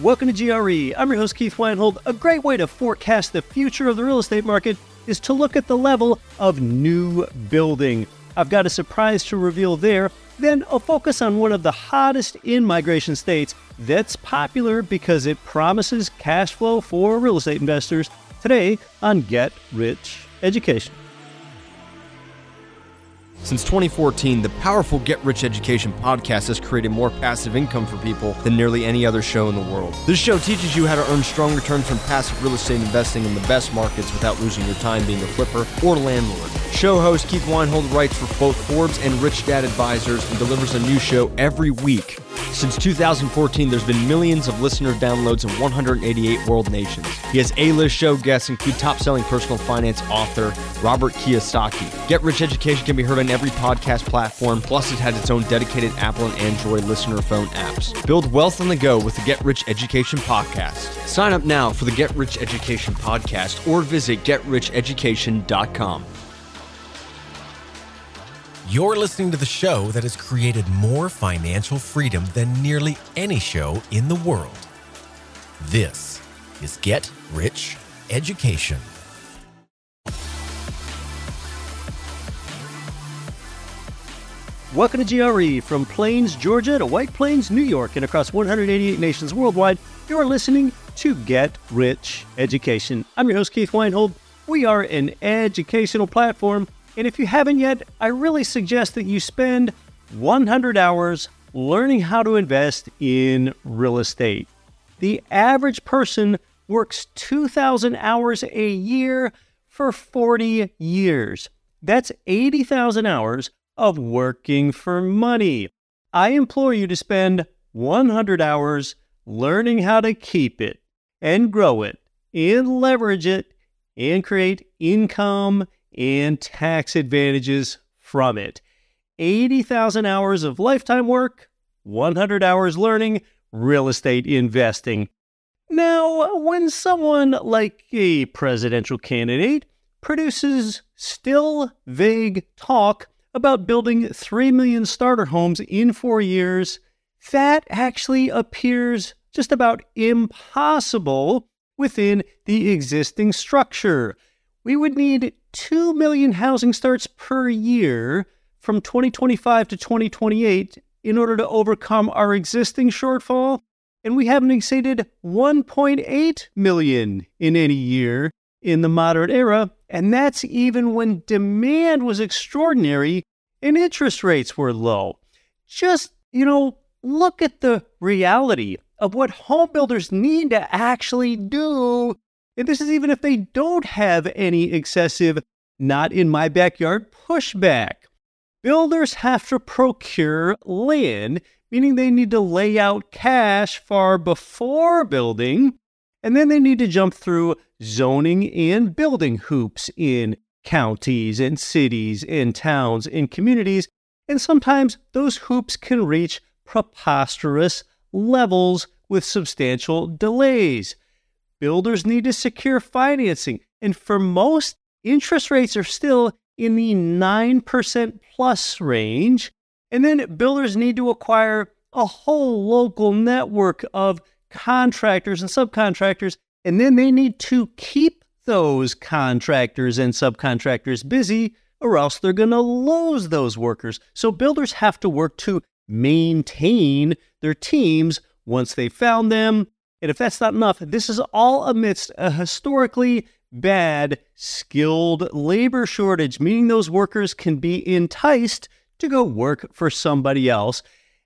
Welcome to GRE. I'm your host, Keith Weinhold. A great way to forecast the future of the real estate market is to look at the level of new building. I've got a surprise to reveal there. Then I'll focus on one of the hottest in-migration states that's popular because it promises cash flow for real estate investors. Today on Get Rich Education. Since 2014, the powerful Get Rich Education podcast has created more passive income for people than nearly any other show in the world. This show teaches you how to earn strong returns from passive real estate investing in the best markets without losing your time being a flipper or landlord. Show host Keith Weinhold writes for both Forbes and Rich Dad Advisors and delivers a new show every week. Since 2014, there's been millions of listener downloads in 188 world nations. He has A-list show guests include top-selling personal finance author Robert Kiyosaki. Get Rich Education can be heard on every podcast platform, plus it has its own dedicated Apple and Android listener phone apps. Build wealth on the go with the Get Rich Education podcast. Sign up now for the Get Rich Education podcast or visit GetRichEducation.com. You're listening to the show that has created more financial freedom than nearly any show in the world. This is Get Rich Education. Welcome to GRE. From Plains, Georgia to White Plains, New York, and across 188 nations worldwide, you are listening to Get Rich Education. I'm your host, Keith Weinhold. We are an educational platform, and if you haven't yet, I really suggest that you spend 100 hours learning how to invest in real estate. The average person works 2,000 hours a year for 40 years. That's 80,000 hours of working for money. I implore you to spend 100 hours learning how to keep it and grow it and leverage it and create income and tax advantages from it. 80,000 hours of lifetime work, 100 hours learning real estate investing. Now, when someone like a presidential candidate produces still vague talk about building 3 million starter homes in 4 years, that actually appears just about impossible within the existing structure. We would need 2 million housing starts per year from 2025 to 2028 in order to overcome our existing shortfall, and we haven't exceeded 1.8 million in any year in the modern era, and that's even when demand was extraordinary and interest rates were low. Just, look at the reality of what home builders need to actually do. And this is even if they don't have any excessive, not in my backyard pushback. Builders have to procure land, meaning they need to lay out cash far before building, and then they need to jump through zoning and building hoops in counties and cities and towns and communities, and sometimes those hoops can reach preposterous levels with substantial delays. Builders need to secure financing, and for most, interest rates are still in the 9% plus range. And then builders need to acquire a whole local network of contractors and subcontractors, and then they need to keep those contractors and subcontractors busy, or else they're going to lose those workers. So builders have to work to maintain their teams once they found them. And if that's not enough, this is all amidst a historically bad skilled labor shortage, meaning those workers can be enticed to go work for somebody else.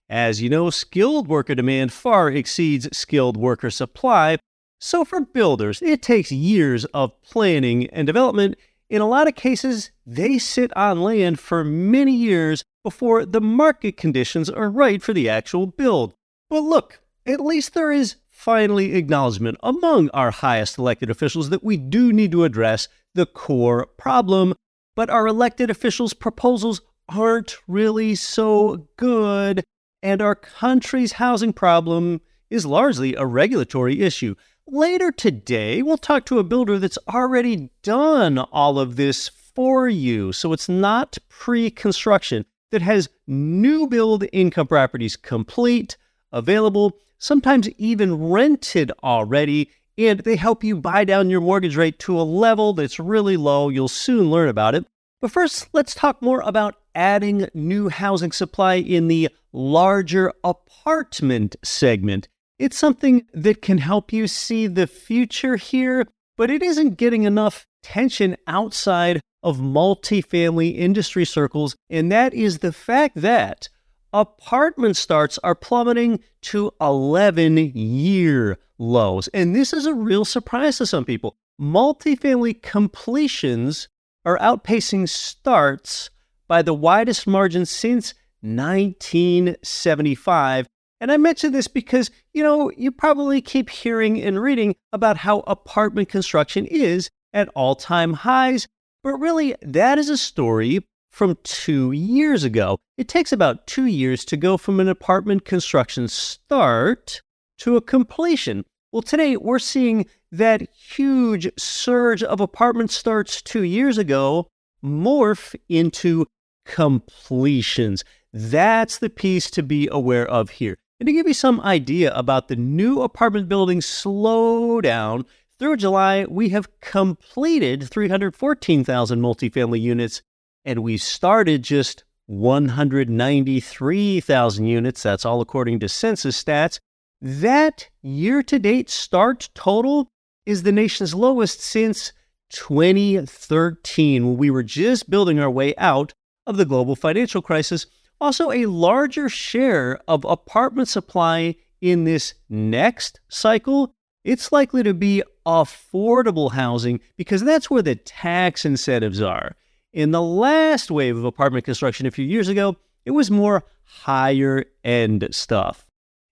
As you know, skilled worker demand far exceeds skilled worker supply. So for builders, it takes years of planning and development. In a lot of cases, they sit on land for many years before the market conditions are right for the actual build. But look, at least there is finally acknowledgement among our highest elected officials that we do need to address the core problem, but our elected officials' proposals aren't really so good, and our country's housing problem is largely a regulatory issue. Later today, we'll talk to a builder that's already done all of this for you, so it's not pre-construction, that has new build income properties complete, available, sometimes even rented already, and they help you buy down your mortgage rate to a level that's really low. You'll soon learn about it. But first, let's talk more about adding new housing supply in the larger apartment segment. It's something that can help you see the future here, but it isn't getting enough attention outside of multifamily industry circles, and that is the fact that apartment starts are plummeting to 11-year lows. And this is a real surprise to some people. Multifamily completions are outpacing starts by the widest margin since 1975. And I mention this because, you probably keep hearing and reading about how apartment construction is at all-time highs. But really, that is a story from 2 years ago. It takes about 2 years to go from an apartment construction start to a completion. Well, today we're seeing that huge surge of apartment starts 2 years ago morph into completions. That's the piece to be aware of here. And to give you some idea about the new apartment building slowdown, through July, we have completed 314,000 multifamily units, and we started just 193,000 units. That's all according to census stats. That year-to-date start total is the nation's lowest since 2013, when we were just building our way out of the global financial crisis. Also, a larger share of apartment supply in this next cycle, it's likely to be affordable housing because that's where the tax incentives are. In the last wave of apartment construction a few years ago, it was more higher-end stuff.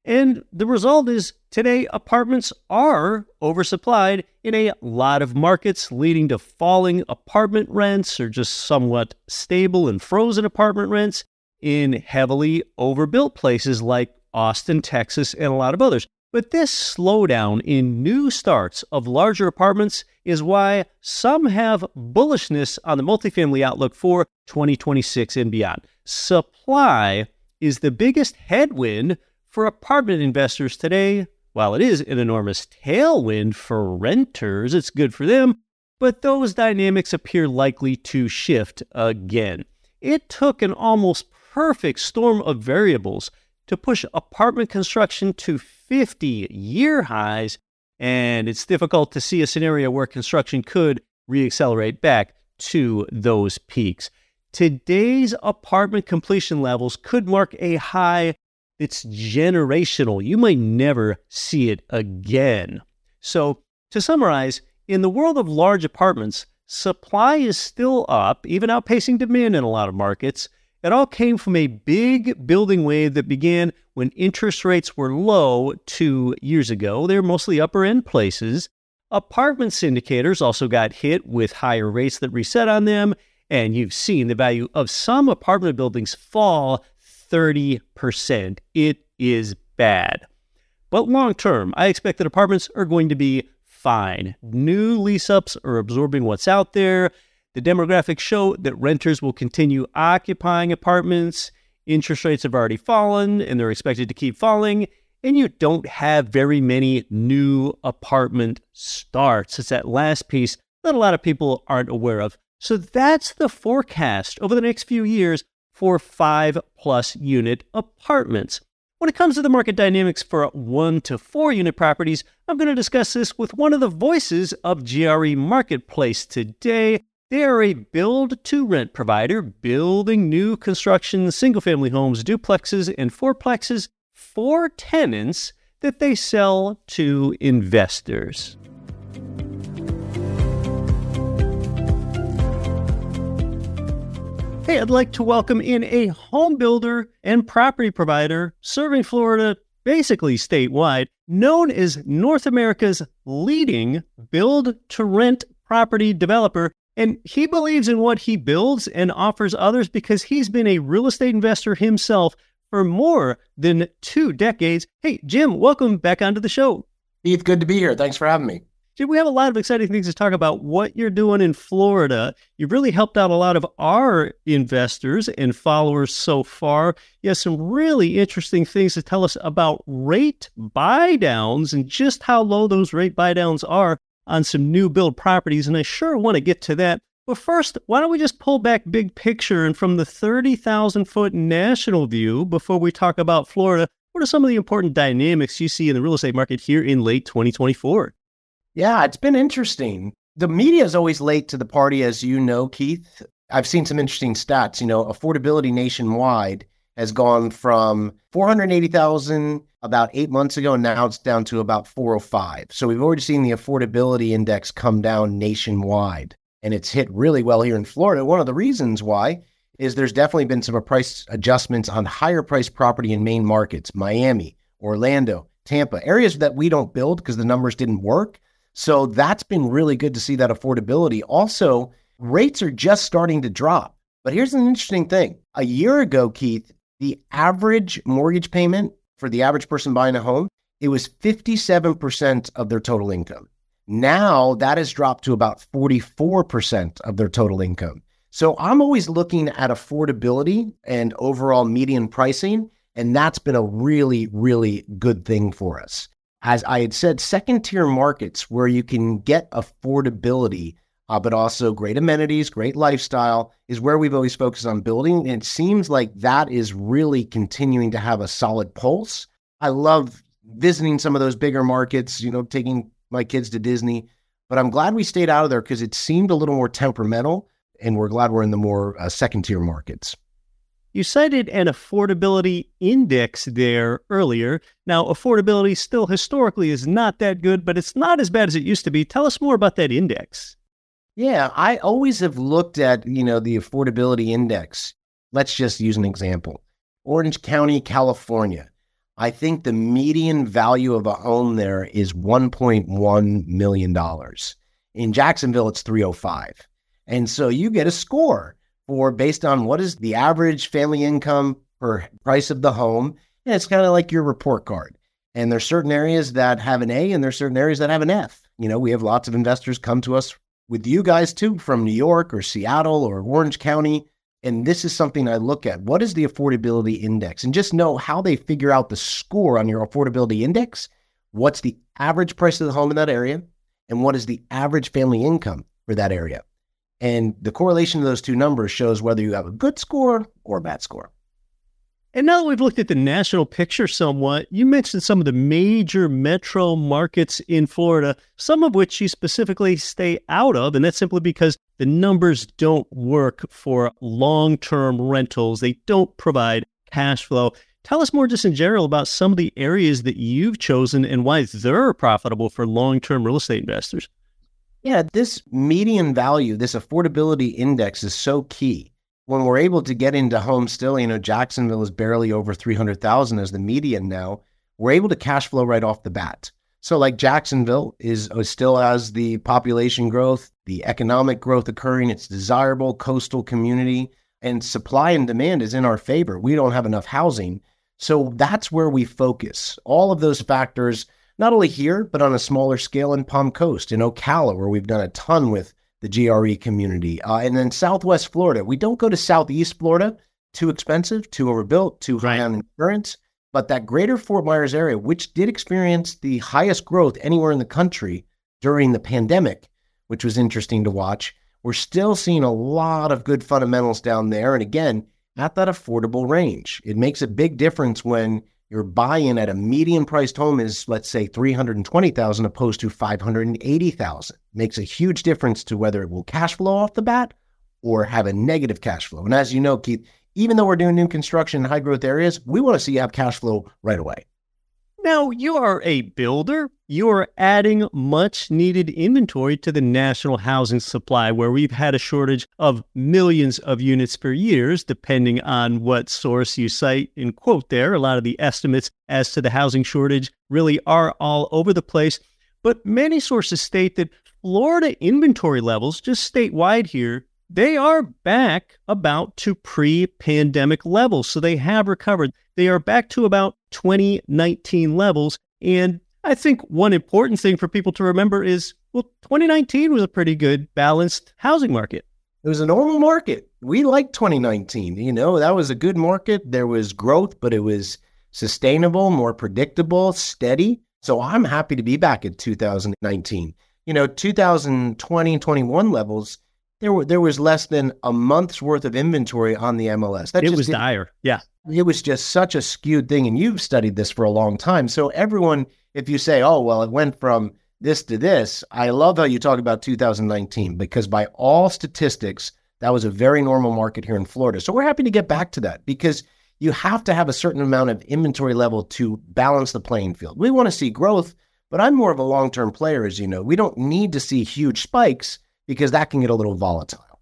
And the result is today apartments are oversupplied in a lot of markets, leading to falling apartment rents or just somewhat stable and frozen apartment rents in heavily overbuilt places like Austin, Texas, and a lot of others. But this slowdown in new starts of larger apartments is why some have bullishness on the multifamily outlook for 2026 and beyond. Supply is the biggest headwind for apartment investors today. While it is an enormous tailwind for renters, it's good for them, but those dynamics appear likely to shift again. It took an almost perfect storm of variables to push apartment construction to 50-year highs, and it's difficult to see a scenario where construction could reaccelerate back to those peaks. Today's apartment completion levels could mark a high that's generational. You might never see it again. So, to summarize, in the world of large apartments, supply is still up, even outpacing demand in a lot of markets. It all came from a big building wave that began when interest rates were low 2 years ago. They're mostly upper-end places. Apartment syndicators also got hit with higher rates that reset on them, and you've seen the value of some apartment buildings fall 30%. It is bad. But long term, I expect that apartments are going to be fine. New lease-ups are absorbing what's out there. The demographics show that renters will continue occupying apartments. Interest rates have already fallen, and they're expected to keep falling. And you don't have very many new apartment starts. It's that last piece that a lot of people aren't aware of. So that's the forecast over the next few years for 5+ unit apartments. When it comes to the market dynamics for 1 to 4 unit properties, I'm going to discuss this with one of the voices of GRE Marketplace today. They are a build-to-rent provider building new construction single-family homes, duplexes, and fourplexes for tenants that they sell to investors. Hey, I'd like to welcome in a home builder and property provider serving Florida basically statewide, known as North America's leading build-to-rent property developer. And he believes in what he builds and offers others because he's been a real estate investor himself for more than 2 decades. Hey, Jim, welcome back onto the show. Keith, good to be here. Thanks for having me. Jim, we have a lot of exciting things to talk about. What you're doing in Florida, you've really helped out a lot of our investors and followers so far. You have some really interesting things to tell us about rate buy downs and just how low those rate buy downs are on some new build properties. And I sure want to get to that. But first, why don't we just pull back big picture and from the 30,000-foot national view before we talk about Florida, what are some of the important dynamics you see in the real estate market here in late 2024? Yeah, it's been interesting. The media is always late to the party, as you know, Keith. I've seen some interesting stats. Affordability nationwide has gone from 480,000 about 8 months ago, and now it's down to about 405. So we've already seen the affordability index come down nationwide, and it's hit really well here in Florida. One of the reasons why is there's definitely been some price adjustments on higher priced property in main markets, Miami, Orlando, Tampa, areas that we don't build because the numbers didn't work. So that's been really good to see that affordability. Also, rates are just starting to drop. But here's an interesting thing. A year ago, Keith, the average mortgage payment for the average person buying a home, it was 57% of their total income. Now that has dropped to about 44% of their total income. So I'm always looking at affordability and overall median pricing, and that's been a really, really good thing for us. As I had said, second tier markets where you can get affordability, but also great amenities, great lifestyle is where we've always focused on building. And it seems like that is really continuing to have a solid pulse. I love visiting some of those bigger markets, taking my kids to Disney, but I'm glad we stayed out of there because it seemed a little more temperamental, and we're glad we're in the more second tier markets. You cited an affordability index there earlier. Now, affordability still historically is not that good, but it's not as bad as it used to be. Tell us more about that index. Yeah, I always have looked at, the affordability index. Let's just use an example. Orange County, California. I think the median value of a home there is $1.1 million. In Jacksonville, it's 305. And so you get a score based on what is the average family income per price of the home. And it's kind of like your report card. And there's certain areas that have an A and there's certain areas that have an F. We have lots of investors come to us with you guys too, from New York or Seattle or Orange County. And this is something I look at. What is the affordability index? And just know how they figure out the score on your affordability index. What's the average price of the home in that area? And what is the average family income for that area? And the correlation of those two numbers shows whether you have a good score or a bad score. And now that we've looked at the national picture somewhat, you mentioned some of the major metro markets in Florida, some of which you specifically stay out of, and that's simply because the numbers don't work for long-term rentals. They don't provide cash flow. Tell us more just in general about some of the areas that you've chosen and why they're profitable for long-term real estate investors. Yeah, this median value, this affordability index is so key. When we're able to get into homes still, Jacksonville is barely over 300,000 as the median now, we're able to cash flow right off the bat. So like Jacksonville still has the population growth, the economic growth occurring, it's desirable coastal community, and supply and demand is in our favor. We don't have enough housing. So that's where we focus. All of those factors, not only here, but on a smaller scale in Palm Coast, in Ocala, where we've done a ton with the GRE community. And then Southwest Florida. We don't go to Southeast Florida, too expensive, too overbuilt, too high on insurance. But that greater Fort Myers area, which did experience the highest growth anywhere in the country during the pandemic, which was interesting to watch, we're still seeing a lot of good fundamentals down there. And again, at that affordable range. It makes a big difference when your buy-in at a median priced home is, let's say, $320,000 opposed to $580,000. Makes a huge difference to whether it will cash flow off the bat or have a negative cash flow. And as you know, Keith, even though we're doing new construction in high growth areas, we want to see you have cash flow right away. Now, you are a builder. You are adding much needed inventory to the national housing supply, where we've had a shortage of millions of units for years, depending on what source you cite and quote there. A lot of the estimates as to the housing shortage really are all over the place. But many sources state that Florida inventory levels, just statewide here, they are back about to pre-pandemic levels. So they have recovered. They are back to about 2019 levels. And I think one important thing for people to remember is, well, 2019 was a pretty good balanced housing market. It was a normal market. We liked 2019. That was a good market. There was growth, but it was sustainable, more predictable, steady. So I'm happy to be back at 2019. 2020, 21 levels, there was less than a month's worth of inventory on the MLS. It was dire. Yeah. It was just such a skewed thing. And you've studied this for a long time. So everyone, if you say, oh, well, it went from this to this, I love how you talk about 2019, because by all statistics, that was a very normal market here in Florida. So we're happy to get back to that, because you have to have a certain amount of inventory level to balance the playing field. We want to see growth, but I'm more of a long-term player, as you know. We don't need to see huge spikes because that can get a little volatile.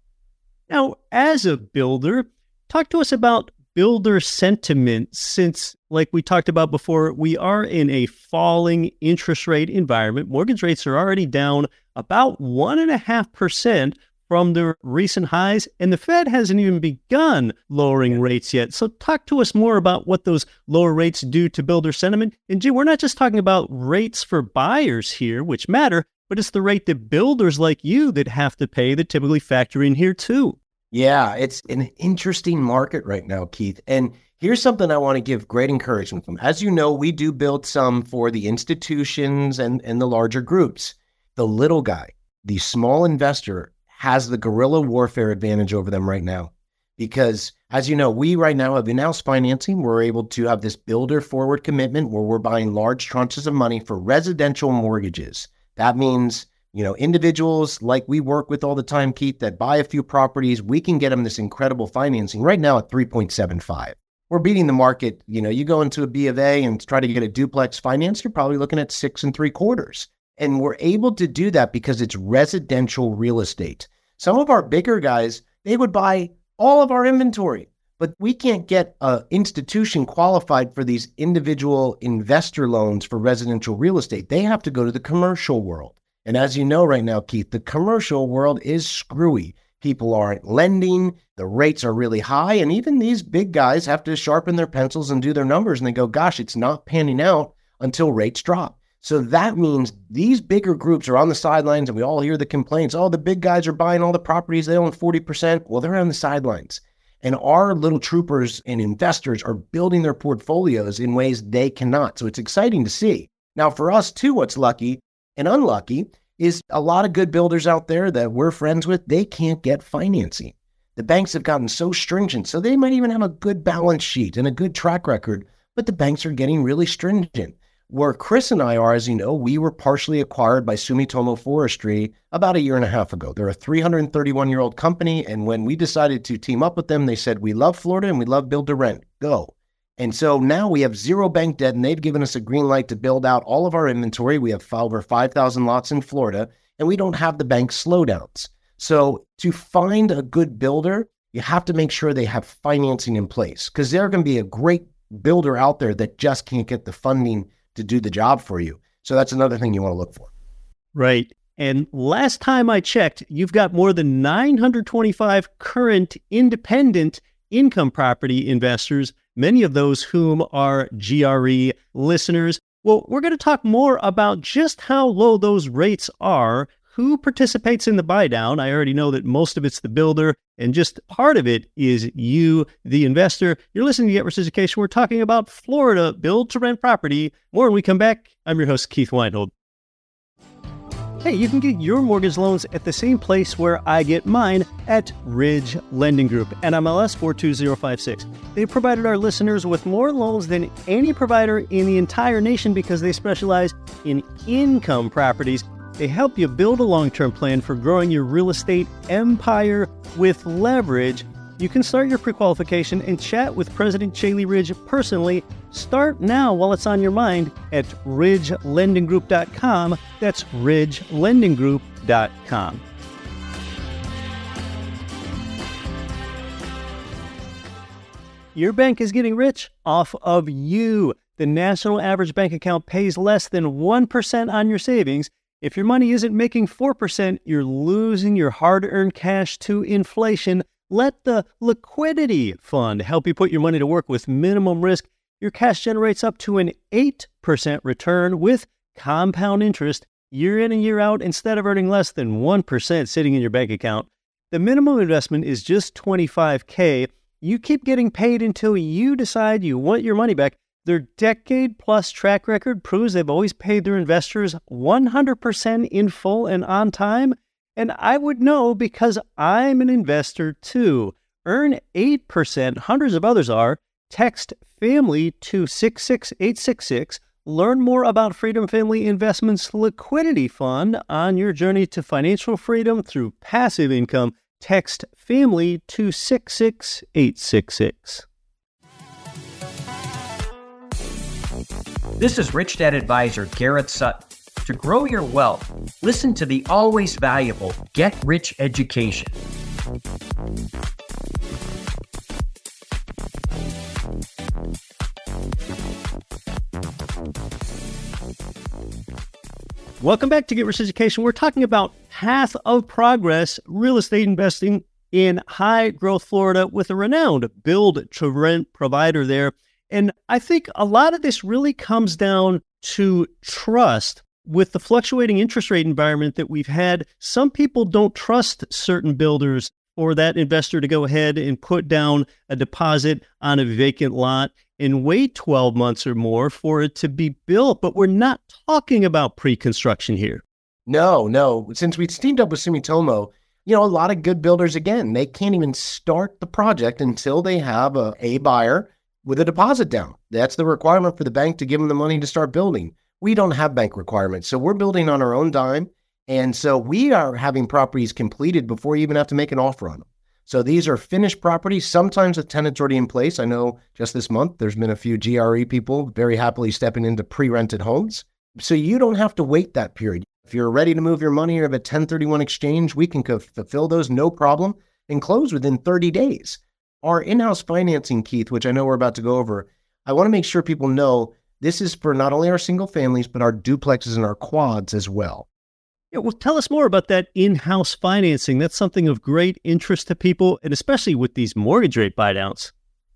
Now, as a builder, talk to us about builder sentiment, since, like we talked about before, we are in a falling interest rate environment. Mortgage rates are already down about 1.5% from the recent highs, and the Fed hasn't even begun lowering rates yet. So talk to us more about what those lower rates do to builder sentiment. And Jim, we're not just talking about rates for buyers here, which matter, but it's the rate that builders like you that have to pay that typically factor in here too. Yeah, it's an interesting market right now, Keith. And here's something I want to give great encouragement from. As you know, we do build some for the institutions and the larger groups. The little guy, the small investor, has the guerrilla warfare advantage over them right now. Because, as you know, we right now have in-house financing. We're able to have this builder forward commitment where we're buying large tranches of money for residential mortgages. That means individuals like we work with all the time, Keith, that buy a few properties, we can get them this incredible financing right now at 3.75. We're beating the market. You go into a B of A and try to get a duplex finance, you're probably looking at 6.75. And we're able to do that because it's residential real estate. Some of our bigger guys, they would buy all of our inventory, but we can't get an institution qualified for these individual investor loans for residential real estate. They have to go to the commercial world. And as you know right now, Keith, the commercial world is screwy. People aren't lending, the rates are really high, and even these big guys have to sharpen their pencils and do their numbers, and they go, gosh, it's not panning out until rates drop. So that means these bigger groups are on the sidelines, and we all hear the complaints, oh, the big guys are buying all the properties, they own 40%. Well, they're on the sidelines. And our little troopers and investors are building their portfolios in ways they cannot. So it's exciting to see. Now, for us too, what's lucky and unlucky is a lot of good builders out there that we're friends with, they can't get financing. The banks have gotten so stringent, so they might even have a good balance sheet and a good track record, but the banks are getting really stringent. Where Chris and I are, as you know, we were partially acquired by Sumitomo Forestry about 1.5 years ago. They're a 331-year-old company, and when we decided to team up with them, they said, we love Florida and we love build to rent. Go. And so now we have zero bank debt, and they've given us a green light to build out all of our inventory. We have over 5,000 lots in Florida, and we don't have the bank slowdowns. So to find a good builder, you have to make sure they have financing in place, because there can be a great builder out there that just can't get the funding to do the job for you. So that's another thing you want to look for. Right. And last time I checked, you've got more than 925 current independent income property investors, many of those whom are GRE listeners. Well, we're going to talk more about just how low those rates are, who participates in the buy down. I already know that most of it's the builder, and just part of it is you, the investor. You're listening to Get Rich Education. We're talking about Florida build to rent property. More when we come back. I'm your host, Keith Weinhold. Hey, you can get your mortgage loans at the same place where I get mine, at Ridge Lending Group, NMLS 42056. They provided our listeners with more loans than any provider in the entire nation because they specialize in income properties. They help you build a long-term plan for growing your real estate empire with leverage. You can start your pre-qualification and chat with President Chaley Ridge personally. Start now while it's on your mind at ridgelendinggroup.com. That's ridgelendinggroup.com. Your bank is getting rich off of you. The national average bank account pays less than 1% on your savings. If your money isn't making 4%, you're losing your hard-earned cash to inflation. Let the Liquidity Fund help you put your money to work with minimum risk. Your cash generates up to an 8% return with compound interest year in and year out instead of earning less than 1% sitting in your bank account. The minimum investment is just $25K. You keep getting paid until you decide you want your money back. Their decade-plus track record proves they've always paid their investors 100% in full and on time. And I would know because I'm an investor too. Earn 8%, hundreds of others are. Text FAMILY to 66866. Learn more about Freedom Family Investments Liquidity Fund on your journey to financial freedom through passive income. Text FAMILY to 66866. This is Rich Dad Advisor Garrett Sutton. To grow your wealth, listen to the always valuable Get Rich Education. Welcome back to Get Rich Education. We're talking about path of progress, real estate investing in high growth Florida with a renowned build to rent provider there. And I think a lot of this really comes down to trust. With the fluctuating interest rate environment that we've had, some people don't trust certain builders or that investor to go ahead and put down a deposit on a vacant lot and wait 12 months or more for it to be built. But we're not talking about pre-construction here. No. Since we teamed up with Sumitomo, a lot of good builders, again, they can't even start the project until they have a buyer with a deposit down. That's the requirement for the bank to give them the money to start building. We don't have bank requirements, so we're building on our own dime. And so we are having properties completed before you even have to make an offer on them. So these are finished properties, sometimes with tenants already in place. I know just this month, there's been a few GRE people very happily stepping into pre-rented homes. So you don't have to wait that period. If you're ready to move your money or have a 1031 exchange, we can fulfill those no problem and close within 30 days. Our in-house financing, Keith, which I know we're about to go over, I want to make sure people know this is for not only our single families, but our duplexes and our quads as well. Yeah, well, tell us more about that in-house financing. That's something of great interest to people, and especially with these mortgage rate buydowns.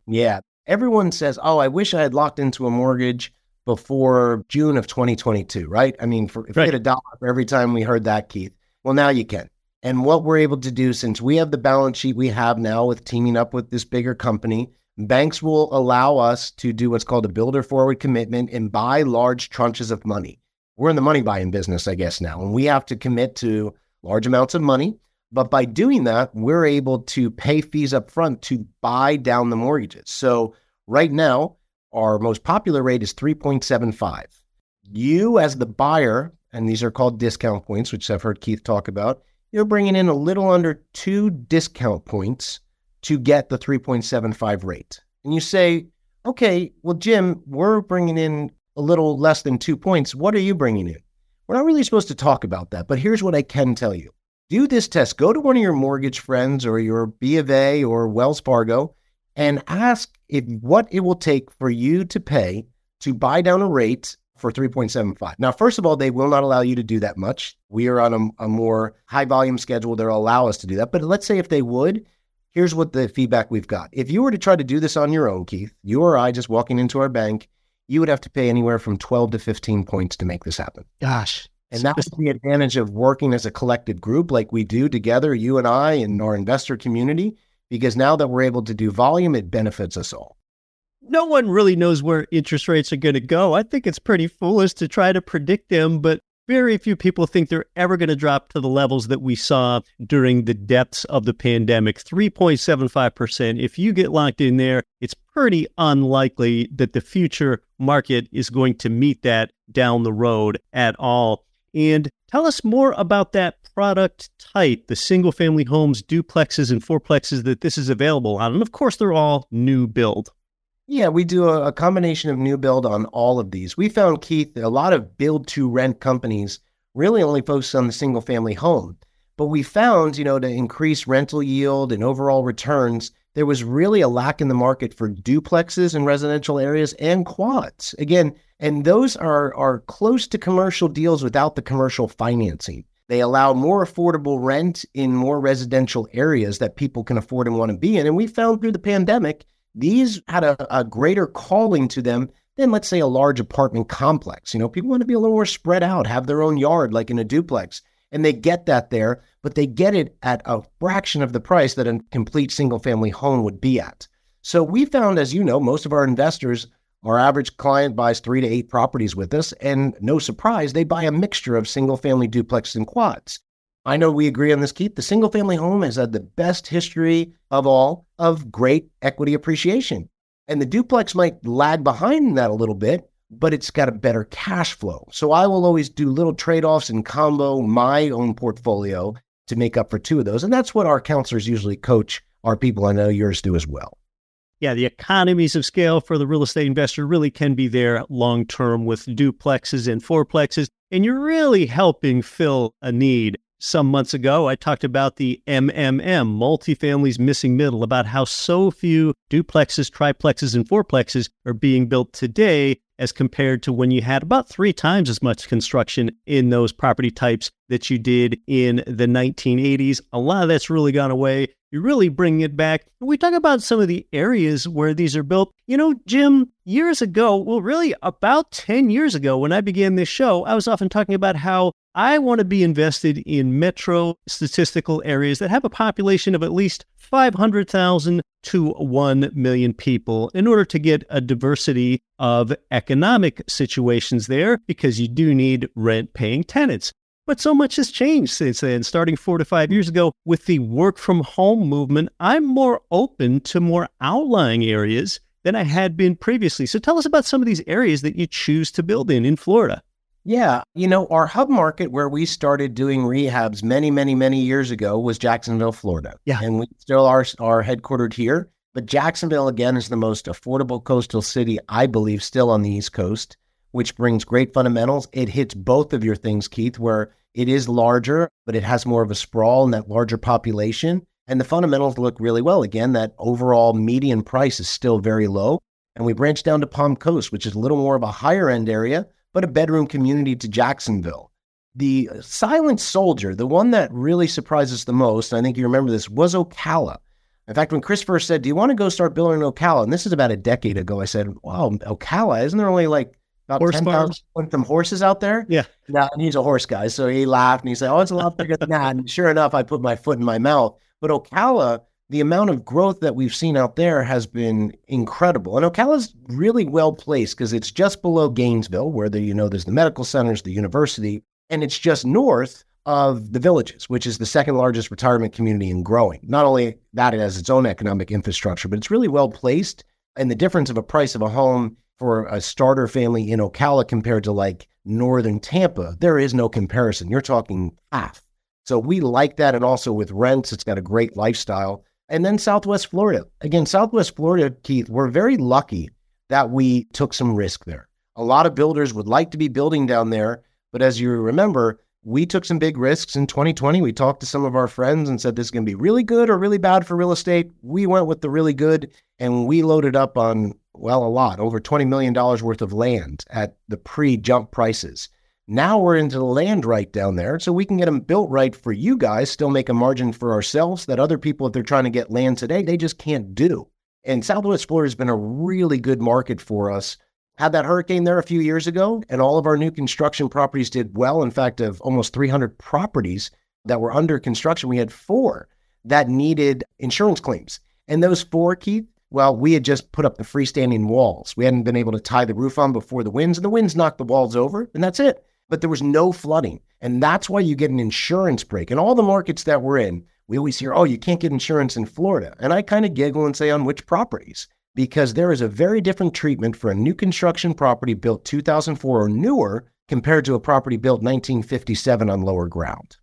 Yeah. Everyone says, oh, I wish I had locked into a mortgage before June of 2022, right? I mean, if we get $1 for every time we heard that, Keith, well, now you can. And what we're able to do, since we have the balance sheet we have now with teaming up with this bigger company, banks will allow us to do what's called a builder forward commitment and buy large tranches of money. We're in the money buying business, I guess, now, and we have to commit to large amounts of money. But by doing that, we're able to pay fees up front to buy down the mortgages. So right now, our most popular rate is 3.75. You as the buyer, and these are called discount points, which I've heard Keith talk about, you're bringing in a little under 2 discount points to get the 3.75 rate. And you say, okay, well, Jim, we're bringing in a little less than 2 points. What are you bringing in? We're not really supposed to talk about that, but here's what I can tell you. Do this test. Go to one of your mortgage friends or your B of A or Wells Fargo and ask what it will take for you to pay to buy down a rate for 3.75. Now, first of all, they will not allow you to do that much. We are on a more high volume schedule that will allow us to do that. But let's say if they would, here's what the feedback we've got. If you were to try to do this on your own, Keith, you or I just walking into our bank, you would have to pay anywhere from 12 to 15 points to make this happen. Gosh. And that's the advantage of working as a collective group like we do together, you and I and our investor community, because now that we're able to do volume, it benefits us all. No one really knows where interest rates are going to go. I think it's pretty foolish to try to predict them, but very few people think they're ever going to drop to the levels that we saw during the depths of the pandemic. 3.75%. If you get locked in there, it's pretty unlikely that the future market is going to meet that down the road at all. And tell us more about that product type, the single family homes, duplexes, and fourplexes that this is available on. And of course, they're all new build. Yeah, we do a combination of new build on all of these. We found, Keith, a lot of build to rent companies really only focus on the single family home. But we found, to increase rental yield and overall returns, there was really a lack in the market for duplexes in residential areas and quads. Again, and those are close to commercial deals without the commercial financing. They allow more affordable rent in more residential areas that people can afford and want to be in. And we found through the pandemic, these had a greater calling to them than, let's say, a large apartment complex. People want to be a little more spread out, have their own yard like in a duplex. And they get that there, but they get it at a fraction of the price that a complete single-family home would be at. So we found, as you know, most of our investors, our average client buys 3 to 8 properties with us, and no surprise, they buy a mixture of single-family duplexes and quads. I know we agree on this, Keith. The single-family home has had the best history of all of great equity appreciation. And the duplex might lag behind that a little bit, but it's got a better cash flow. So I will always do little trade-offs and combo my own portfolio to make up for 2 of those. And that's what our counselors usually coach our people. I know yours do as well. Yeah, the economies of scale for the real estate investor really can be there long-term with duplexes and fourplexes. And you're really helping fill a need. Some months ago, I talked about the MMM, multifamily's missing middle, about how so few duplexes, triplexes, and fourplexes are being built today as compared to when you had about 3 times as much construction in those property types that you did in the 1980s. A lot of that's really gone away. You're really bringing it back. We talk about some of the areas where these are built. Jim, years ago, well, really about 10 years ago, when I began this show, I was often talking about how I want to be invested in metro statistical areas that have a population of at least 500,000 to 1 million people in order to get a diversity of economic situations there, because you do need rent-paying tenants. But so much has changed since then. Starting 4 to 5 years ago with the work from home movement, I'm more open to more outlying areas than I had been previously. So tell us about some of these areas that you choose to build in Florida. Yeah, our hub market where we started doing rehabs many, many, many years ago was Jacksonville, Florida. Yeah. And we still are headquartered here. But Jacksonville, again, is the most affordable coastal city, I believe, still on the East Coast, which brings great fundamentals. It hits both of your things, Keith, where it is larger, but it has more of a sprawl and that larger population. And the fundamentals look really well. Again, that overall median price is still very low. And we branched down to Palm Coast, which is a little more of a higher end area, but a bedroom community to Jacksonville. The silent soldier, the one that really surprised us the most, and I think you remember this, was Ocala. In fact, when Chris first said, do you want to go start building in Ocala? And this is about a decade ago. I said, wow, Ocala, isn't there only like about 10,000 some horses out there? Yeah. No, and he's a horse guy. So he laughed and he said, oh, it's a lot bigger than that. And sure enough, I put my foot in my mouth. But Ocala, the amount of growth that we've seen out there has been incredible. And Ocala's really well placed because it's just below Gainesville, where there's the medical centers, the university, and it's just north of the Villages, which is the second largest retirement community and growing. Not only that, it has its own economic infrastructure, but it's really well placed. And the difference of a price of a home for a starter family in Ocala compared to like northern Tampa, there is no comparison. You're talking half. So we like that. And also with rents, it's got a great lifestyle. And then Southwest Florida. Again, Southwest Florida, Keith, we're very lucky that we took some risk there. A lot of builders would like to be building down there. But as you remember, we took some big risks in 2020. We talked to some of our friends and said, this is going to be really good or really bad for real estate. We went with the really good, and we loaded up on, well, a lot, over $20 million worth of land at the pre-jump prices. Now we're into the land right down there, so we can get them built right for you guys, still make a margin for ourselves that other people, if they're trying to get land today, they just can't do. And Southwest Florida has been a really good market for us. Had that hurricane there a few years ago, and all of our new construction properties did well. In fact, of almost 300 properties that were under construction, we had 4 that needed insurance claims. And those 4, Keith, well, we had just put up the freestanding walls. We hadn't been able to tie the roof on before the winds, and the winds knocked the walls over, and that's it. But there was no flooding. And that's why you get an insurance break. In all the markets that we're in, we always hear, oh, you can't get insurance in Florida. And I kind of giggle and say, on which properties? Because there is a very different treatment for a new construction property built 2004 or newer compared to a property built 1957 on lower ground.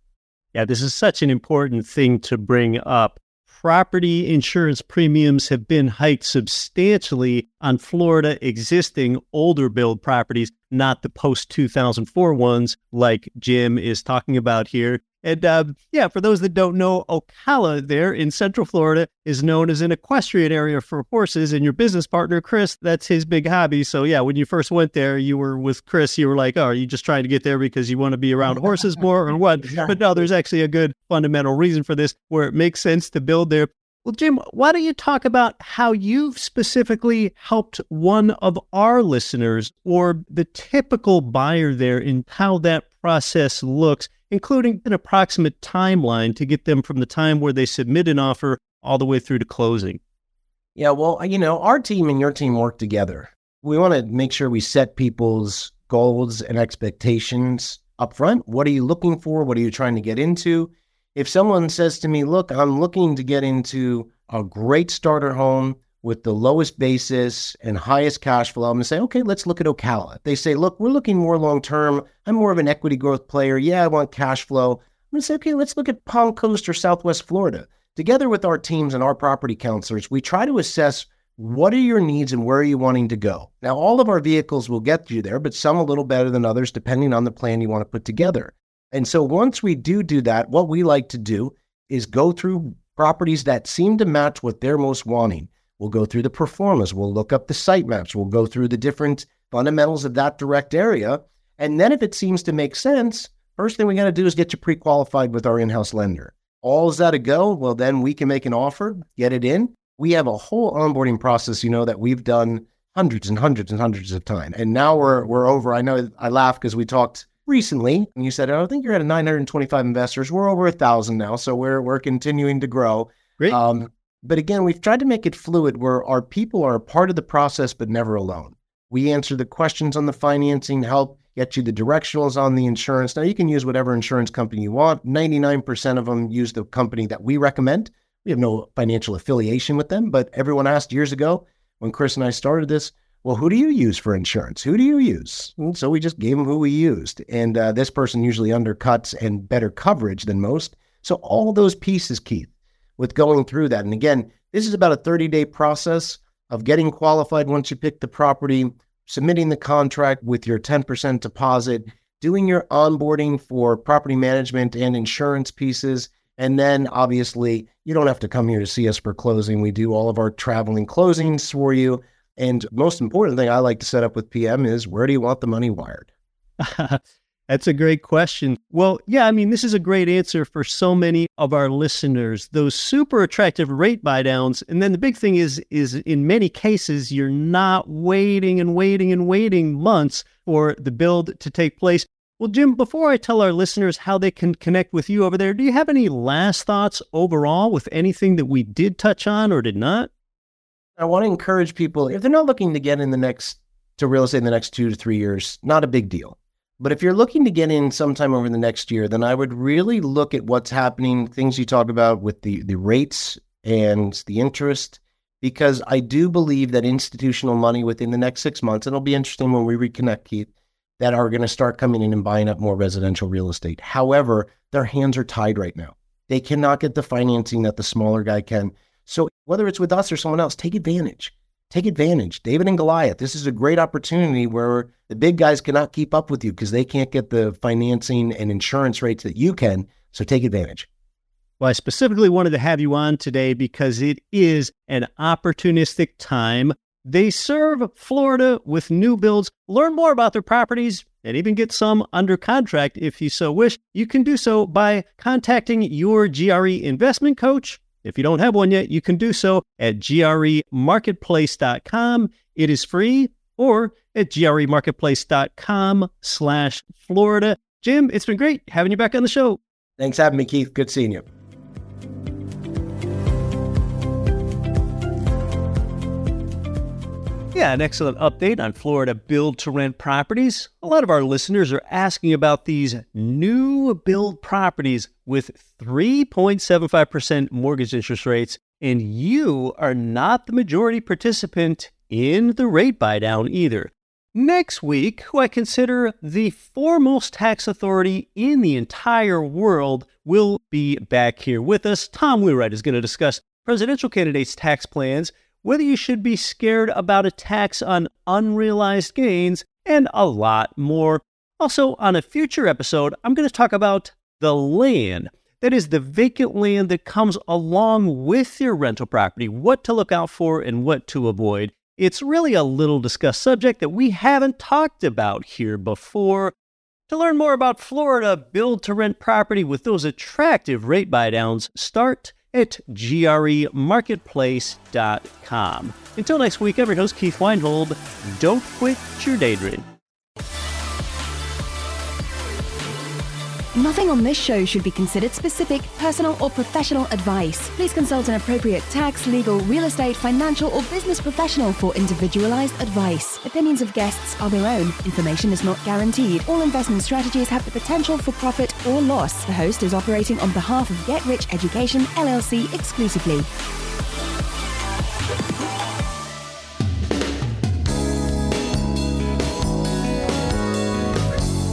Yeah, this is such an important thing to bring up. Property insurance premiums have been hiked substantially on Florida existing older build properties, not the post-2004 ones like Jim is talking about here. And for those that don't know, Ocala there in Central Florida is known as an equestrian area for horses. And your business partner, Chris, that's his big hobby. So yeah, when you first went there, you were with Chris, you were like, oh, are you just trying to get there because you want to be around horses more or what? But no, there's actually a good fundamental reason for this where it makes sense to build there. Well, Jim, why don't you talk about how you've specifically helped one of our listeners or the typical buyer there and how that process looks, including an approximate timeline to get them from the time where they submit an offer all the way through to closing? Yeah, well, our team and your team work together. We want to make sure we set people's goals and expectations up front. What are you looking for? What are you trying to get into? If someone says to me, look, I'm looking to get into a great starter home with the lowest basis and highest cash flow, I'm going to say, okay, let's look at Ocala. If they say, look, we're looking more long-term. I'm more of an equity growth player. Yeah, I want cash flow. I'm going to say, okay, let's look at Palm Coast or Southwest Florida. Together with our teams and our property counselors, we try to assess what are your needs and where are you wanting to go. Now, all of our vehicles will get you there, but some a little better than others, depending on the plan you want to put together. And so once we do that, what we like to do is go through properties that seem to match what they're most wanting. We'll go through the performance. We'll look up the site maps. We'll go through the different fundamentals of that direct area. And then if it seems to make sense, first thing we got to do is get you pre-qualified with our in-house lender. All is that a go? Well, then we can make an offer, get it in. We have a whole onboarding process, that we've done hundreds and hundreds and hundreds of times. And now we're over. I know I laugh because we talked recently, and you said, I think you're at 925 investors. We're over 1,000 now, so we're continuing to grow. Great. But again, we've tried to make it fluid where our people are a part of the process, but never alone. We answer the questions on the financing, help get you the directionals on the insurance. Now, you can use whatever insurance company you want. 99% of them use the company that we recommend. We have no financial affiliation with them, but everyone asked years ago when Chris and I started this, well, who do you use for insurance? Who do you use? And so we just gave them who we used. And this person usually undercuts and better coverage than most. So all those pieces, Keith, with going through that. And again, this is about a 30-day process of getting qualified once you pick the property, submitting the contract with your 10% deposit, doing your onboarding for property management and insurance pieces. And then obviously, you don't have to come here to see us for closing. We do all of our traveling closings for you. And most important thing I like to set up with PM is, where do you want the money wired? That's a great question. Well, yeah, this is a great answer for so many of our listeners, those super attractive rate buy downs. And then the big thing is in many cases, you're not waiting and waiting and waiting months for the build to take place. Well, Jim, before I tell our listeners how they can connect with you over there, do you have any last thoughts overall with anything that we did touch on or did not? I want to encourage people, if they're not looking to get to real estate in the next 2 to 3 years, not a big deal. But if you're looking to get in sometime over the next year, then I would really look at what's happening, things you talk about with the rates and the interest, because I do believe that institutional money within the next 6 months, and it'll be interesting when we reconnect, Keith, that are going to start coming in and buying up more residential real estate. However, their hands are tied right now. They cannot get the financing that the smaller guy can. So whether it's with us or someone else, take advantage. Take advantage. David and Goliath, this is a great opportunity where the big guys cannot keep up with you because they can't get the financing and insurance rates that you can. So take advantage. Well, I specifically wanted to have you on today because it is an opportunistic time. They serve Florida with new builds. Learn more about their properties and even get some under contract if you so wish. You can do so by contacting your GRE investment coach. If you don't have one yet, you can do so at gremarketplace.com. It is free, or at gremarketplace.com/Florida. Jim, it's been great having you back on the show. Thanks for having me, Keith. Good seeing you. Yeah, an excellent update on Florida build-to-rent properties. A lot of our listeners are asking about these new build properties with 3.75% mortgage interest rates, and you are not the majority participant in the rate buy-down either. Next week, who I consider the foremost tax authority in the entire world, will be back here with us. Tom Wheelwright is going to discuss presidential candidates' tax plans, whether you should be scared about a tax on unrealized gains, and a lot more. Also, on a future episode, I'm going to talk about the land. That is the vacant land that comes along with your rental property, what to look out for and what to avoid. It's really a little discussed subject that we haven't talked about here before. To learn more about Florida build-to-rent property with those attractive rate buy-downs, start at gremarketplace.com. Until next week, I'm your host, Keith Weinhold. Don't quit your daydream. Nothing on this show should be considered specific, personal, or professional advice. Please consult an appropriate tax, legal, real estate, financial, or business professional for individualized advice. Opinions of guests are their own. Information is not guaranteed. All investment strategies have the potential for profit or loss. The host is operating on behalf of Get Rich Education, LLC exclusively.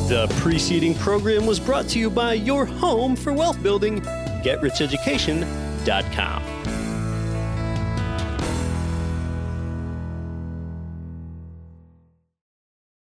The preceding program was brought to you by your home for wealth building, GetRichEducation.com.